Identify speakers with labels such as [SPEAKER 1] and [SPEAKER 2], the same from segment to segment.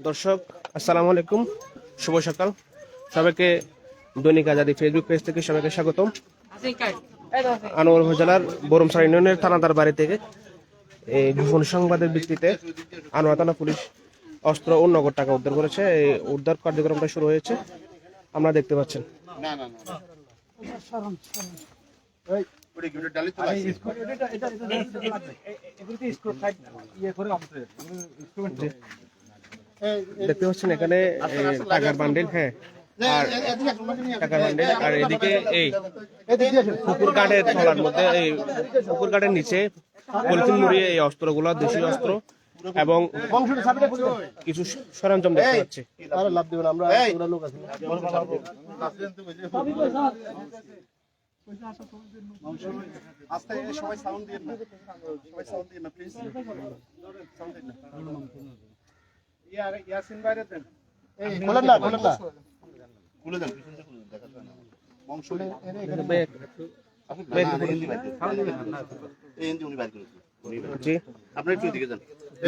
[SPEAKER 1] দর্শক আসসালামু আলাইকুম, শুভ সকাল। সবাইকে দৈনিক আজাদী ফেসবুক পেজ থেকে সবাইকে স্বাগতম। আনোয়ার উপজেলার বরমসার ইউনিয়নের থানাদার বাড়ি থেকে এই গোপন সংবাদের ভিত্তিতে আনোয়ার থানা পুলিশ অস্ত্র ও নগদ টাকা উদ্ধার করেছে। এই উদ্ধার কার্যক্রমটা শুরু হয়েছে, আমরা দেখতে পাচ্ছেন। দেখতে পাচ্ছেন এখানে টাকার বান্ডিল, হ্যাঁ, আর টাকার বান্ডিল, আর এদিকে এই পুকুর ঘাটের তলার মধ্যে, এই পুকুর ঘাটের নিচে পলিথিন মুড়িয়ে এই অস্ত্রগুলো, দেশীয় অস্ত্র এবং কিছু সরঞ্জাম দেখতে পাচ্ছি।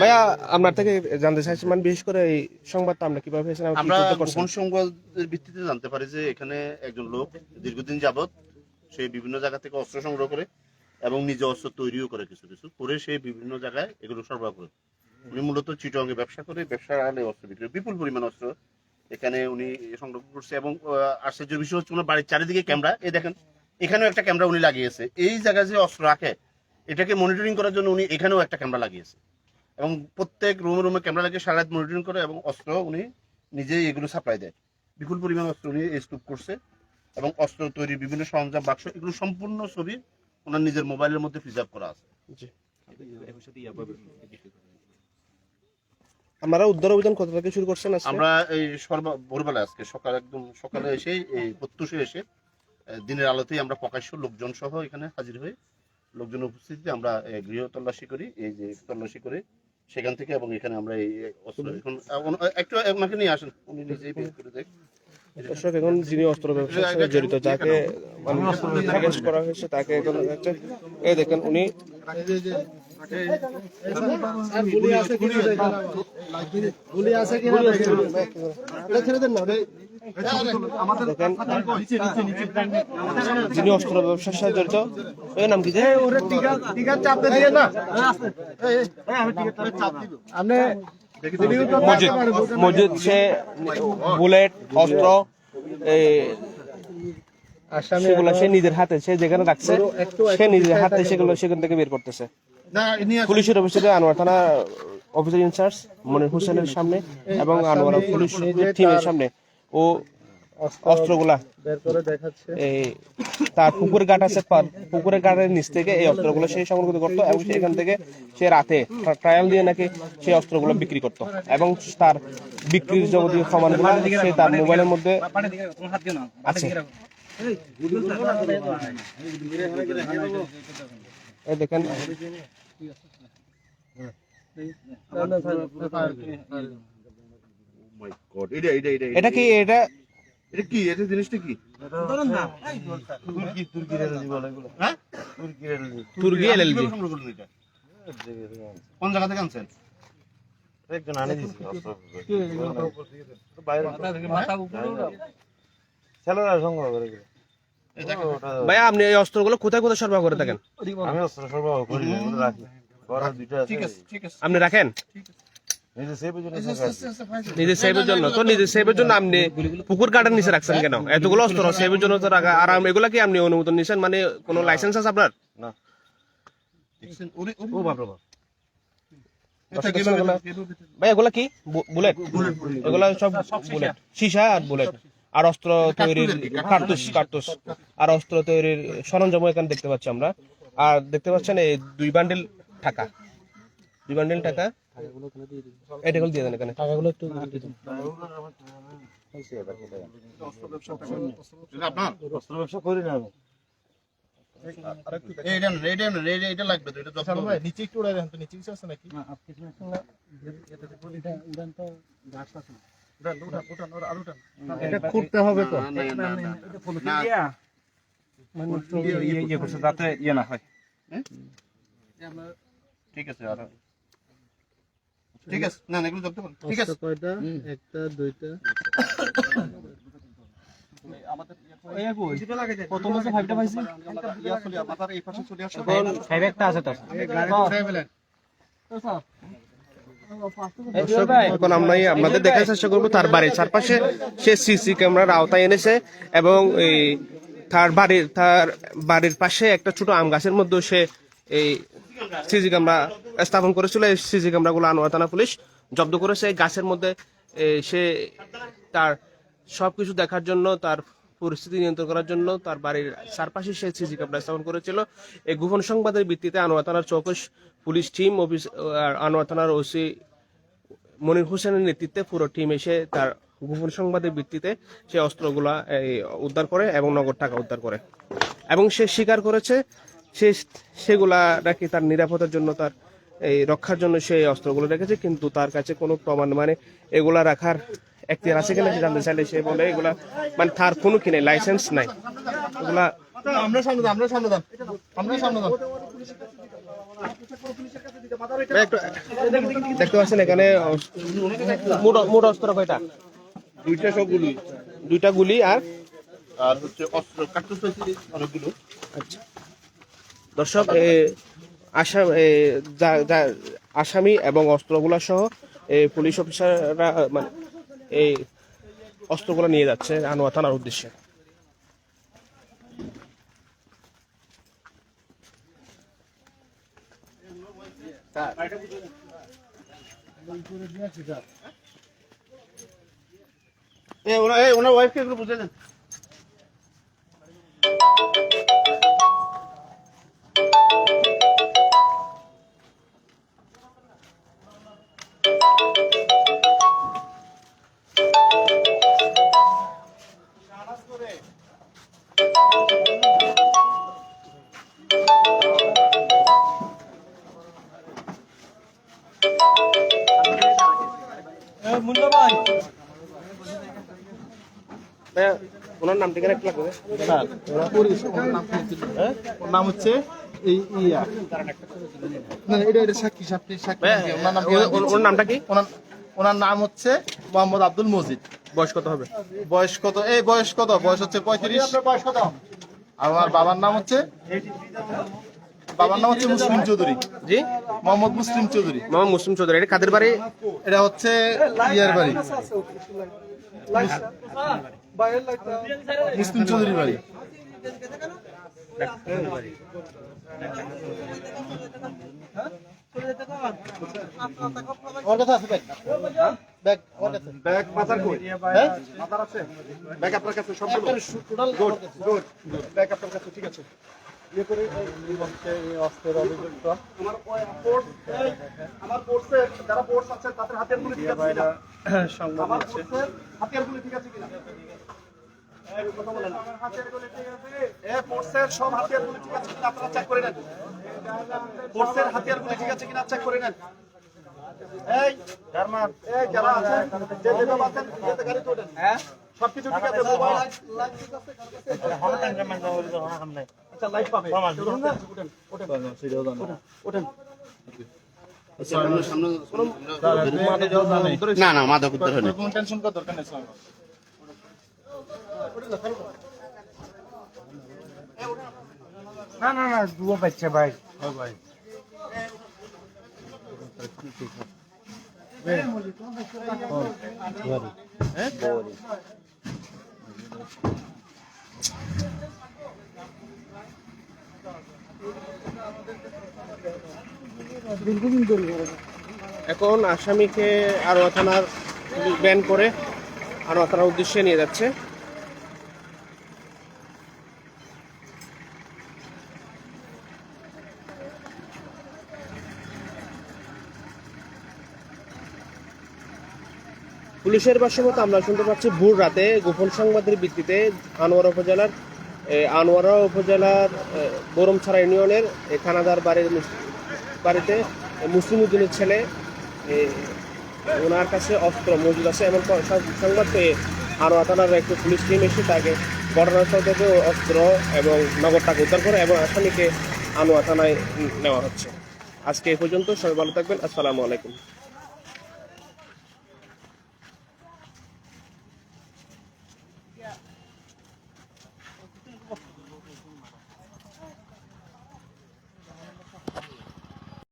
[SPEAKER 1] ভাইয়া, আপনার থেকে জানতে চাইছি, মানে বিশেষ করে এই সংবাদটা আমরা কিভাবে পেয়েছেন?
[SPEAKER 2] আমরা গোপন সংবাদের ভিত্তিতে জানতে পারি যে এখানে একজন লোক দীর্ঘদিন যাবত সে বিভিন্ন জায়গা থেকে অস্ত্র সংগ্রহ করে এবং নিজে অস্ত্র তৈরিও করে, কিছু কিছু করে সে বিভিন্ন জায়গায় এগুলো সরবরাহ করে। উনি মূলত চিটংয়ে ব্যবসা করে, ব্যবসা আলে অস্ত্র বিক্রি, বিপুল পরিমাণ অস্ত্র এখানে উনি সংগ্রহ করছে। এবং আশ্চর্যের বিষয় হচ্ছে, বাড়ির চারিদিকে ক্যামেরা, এই দেখেন এখানেও একটা ক্যামেরা উনি লাগিয়েছে। এই জায়গায় যে অস্ত্র রাখে এটাকে মনিটরিং করার জন্য উনি এখানেও একটা ক্যামেরা লাগিয়েছে এবং প্রত্যেক রুমে রুমে ক্যামেরা লাগিয়ে সারা রাত মনিটরিং করে এবং অস্ত্র উনি নিজেই এগুলো সাপ্লাই দেয়। বিপুল পরিমাণ অস্ত্র উনি স্তূপ করছে এবং অস্ত্র তৈরির বিভিন্ন সরঞ্জাম, বাক্স, এগুলো সম্পূর্ণ ছবি ওনার নিজের মোবাইলের মধ্যে প্রিজার্ভ করা আছে।
[SPEAKER 1] আমরা উদ্ধার অভিযান কত থেকে শুরু করছেন?
[SPEAKER 2] আমরা এই ভোরবেলা আজকে একদম সকালে এসে, এই প্রত্যুষে এসে দিনের আলোতেই আমরা প্রকাশ্য লোকজন সহ এখানে হাজির হয়ে লোকজন উপস্থিতিতে আমরা গৃহ তল্লাশি করি। এই যে তল্লাশি করে সেখান থেকে, এবং এখানে আমরা এই অস্ত্র এখন একটু আমাকে নিয়ে আসেন, উনি নিজেই বের করে দেখ।
[SPEAKER 1] দর্শক, এখন যিনি অস্ত্র ব্যবসার সাথে জড়িত, যাকে অ্যারেস্ট করা হয়েছে, তাকে এখন এই দেখেন উনি যিনি অস্ত্র ব্যবসার সাথে জড়িত, ওই নাম কি? মসজিদ, সে বুলেট, অস্ত্র সেগুলো সে নিজের হাতে, সে যেখানে রাখছে সে নিজের হাতে সেগুলো সেখান থেকে বের করতেছে। পুলিশের অফিসারে আনোয়ার থানা অফিসার ইনচার্জ মনির হোসেনের সামনে এবং আনোয়ার পুলিশ টিমের সামনে ও অস্ত্রগুলা বের করে দেখাচ্ছে। এই তার পুকুরের ঘাট আছে, পুকুরের ঘাটের নিচ থেকে এই অস্ত্রগুলো সেই সংগ্রহ করতো এবং সেখান থেকে সে রাতে ট্রায়াল দিয়ে নাকি সেই অস্ত্রগুলো বিক্রি করতো এবং তার বিক্রির যাবতীয় প্রমাণগুলো সে তার মোবাইলের মধ্যে আছে। এই দেখেন, এটা কি? এটা
[SPEAKER 2] কি? এটা জিনিসটা কি?
[SPEAKER 1] তুর্কি এলএলজি।
[SPEAKER 2] কোন জায়গা থেকে আনছেন?
[SPEAKER 1] ভাইয়া, আপনি এই অস্ত্রগুলো কোথায় কোথায় সরবরাহ করে থাকেন?
[SPEAKER 3] আমি অস্ত্র সরবরাহ করি, রাখি।
[SPEAKER 1] আপনি রাখেন নিজের সেভের জন্য? তো নিজের সেভের জন্য আপনি পুকুর কাটার নিচে রাখছেন কেন? এতগুলো অস্ত্র সেভের জন্য তো রাখা। আর এগুলা কি আপনি অনুমোদন নিছেন? মানে কোন লাইসেন্স আছে আপনার? না। ভাই, এগুলা কি? বুলেট? এগুলা সব বুলেট, সীসা আর বুলেট, আর অস্ত্র তৈরির কার্তুস আর অস্ত্র তৈরির সরঞ্জাম এখানে দেখতে পাচ্ছি আমরা। আর দেখতে পাচ্ছেন এই 2 বান্ডিল টাকা, 2 বান্ডিল টাকা। এটাগুলো দিয়ে দেন এখানে, টাকাগুলো একটু দিয়ে দেন।
[SPEAKER 3] অস্ত্র ব্যবসা করি না আমি।
[SPEAKER 2] এটা লাগবে তো, এটা যখন
[SPEAKER 4] নিচে একটু উড়াই দেন তো, নিচে কিছু আছে নাকি? এটা খুঁড়তে হবে তো,
[SPEAKER 3] যাতে ইয়ে না হয়।
[SPEAKER 2] ঠিক আছে। আর ঠিক আছে, না এগুলো ধরতে পারেন, ঠিক আছে।
[SPEAKER 4] কয়টা? একটা, দুইটা।
[SPEAKER 1] এখন আমরা আপনাদের দেখার চেষ্টা করবো তার বাড়ির চারপাশে সে সিসি ক্যামেরার আওতায় এনেছে এবং এই তার বাড়ির পাশে একটা ছোট আম গাছের মধ্যে সে এই সিসি ক্যামেরা স্থাপন করেছিল। এই সিসি ক্যামেরাগুলো আনোয়ার থানা পুলিশ জব্দ করেছে। এই গাছের মধ্যে সে তার সবকিছু দেখার জন্য, তার পরিস্থিতি নিয়ন্ত্রণ করার জন্য তার বাড়ির চারপাশে সে সিসি ক্যামেরা স্থাপন করেছিল। এই গোপন সংবাদের ভিত্তিতে আনোয়ার থানার চৌকশ পুলিশ টিম, আনোয়ার থানার ওসি মনির হোসেনের নেতৃত্বে পুরো টিম এসে তার গোপন সংবাদের ভিত্তিতে সে অস্ত্রগুলা উদ্ধার করে এবং নগদ টাকা উদ্ধার করে এবং সে স্বীকার করেছে সেগুলা নাকি তার নিরাপত্তার জন্য, তার এই রক্ষার জন্য সে অস্ত্রগুলো রেখেছে, কিন্তু তার কাছে কোনো প্রমাণ মানে এগুলা রাখার এখতিয়ার আছে কিনা সে জানতে চাইলে সে বলে এগুলা মানে তার কোনো কিনে লাইসেন্স নাই। এগুলা
[SPEAKER 4] আমরা সামনে দাম।
[SPEAKER 1] দেখতে পাচ্ছেন এখানে মোট অস্ত্র কয়টা? দুইটা গুলি আর
[SPEAKER 2] হচ্ছে অস্ত্র কার্তুজ পাইছি অনেকগুলো।
[SPEAKER 1] আচ্ছা দর্শক, আসামি এবং অস্ত্রগুলা সহ পুলিশ অফিসাররা মানে এই অস্ত্রগুলো নিয়ে যাচ্ছে আনোয়ার থানার উদ্দেশ্যে।
[SPEAKER 2] ওনার ওয়াইফকে একটু বুঝে দেন।
[SPEAKER 1] ওনার নাম ঠিকানা একটু লাগবে।
[SPEAKER 4] ওর নাম হচ্ছে ইয়া। না, এটা সাক্ষী।
[SPEAKER 1] ওর নামটা কি?
[SPEAKER 4] ওনার নাম হচ্ছে মোহাম্মদ আব্দুল মজিদ।
[SPEAKER 1] বয়স কত হবে?
[SPEAKER 4] বয়স কত? বয়স হচ্ছে 35। আমার বাবার নাম হচ্ছে মুসলিম চৌধুরী।
[SPEAKER 1] জি,
[SPEAKER 4] মোহাম্মদ মুসলিম চৌধুরী।
[SPEAKER 1] মোহাম্মদ মুসলিম চৌধুরী। এটা কাদের বাড়ি?
[SPEAKER 4] এটা হচ্ছে ইয়ার বাড়ি, মুসলিম চৌধুরী বাড়ি। ওর কাছে আছে ব্যাগ ওর কাছে।
[SPEAKER 2] ব্যাগ মাথার কই?
[SPEAKER 4] হ্যাঁ,
[SPEAKER 2] মাথার আছে? ব্যাগ আপনার কাছে সবগুলো? গুড। ব্যাগ আপনার কাছে, ঠিক আছে। ইয়ে করে
[SPEAKER 4] অস্ত্রের অভিযুক্ত
[SPEAKER 2] আমার ফোর্সের যারা ফোর্স আছে তাদের হাতের গুলি ঠিক আছে কিনা?
[SPEAKER 4] সংবাদ
[SPEAKER 2] আমার
[SPEAKER 4] দিচ্ছে।
[SPEAKER 2] ফোর্সের হাতের গুলি ঠিক আছে কিনা? কথা বলেন। হাতের গুলি ঠিক আছে। ফোর্সের সব হাতিয়ার গুলি ঠিক আছে কিনা আপনারা চেক করে নেন। ফোর্সের হাতিয়ার গুলি ঠিক আছে কিনা চেক করে নেন। এই জার্মান, যারা আছেন, যে যেসব আছেন, যেতে গাড়ি তোলেন। হ্যাঁ, সবকিছু ঠিক আছে। মোবাইল লাইট ঠিক আছে, কাজ আছে। আচ্ছা, লাইট পাবে। ওঠেন। না মাদক উদ্ধার হয়নি।
[SPEAKER 4] কোনো টেনশন করার দরকার নেই।
[SPEAKER 3] না দুও পাচ্ছে ভাই। ভাই
[SPEAKER 1] এখন আসামিকে আনোয়ার থানার ব্যান করে আনোয়ার থানার উদ্দেশ্যে নিয়ে যাচ্ছে। পুলিশের ভাষ্যমত আমরা শুনতে পাচ্ছি ভোর রাতে গোপন সংবাদের ভিত্তিতে আনোয়ারা উপজেলার বরমছড়া ইউনিয়নের খানাদার বাড়িতে মুসলিম উদ্দিনের ছেলে ওনার কাছে অস্ত্র মজুদ আছে এমন সংবাদ পেয়ে আনোয়ার থানার একটি পুলিশ টিম এসে তাকে ঘটনাস্থল থেকে অস্ত্র এবং নগদ টাকা উদ্ধার করে এবং আসামিকে আনোয়ার থানায় নেওয়া হচ্ছে। আজকে এ পর্যন্ত, সবাই ভালো থাকবেন। আসসালামু আলাইকুম।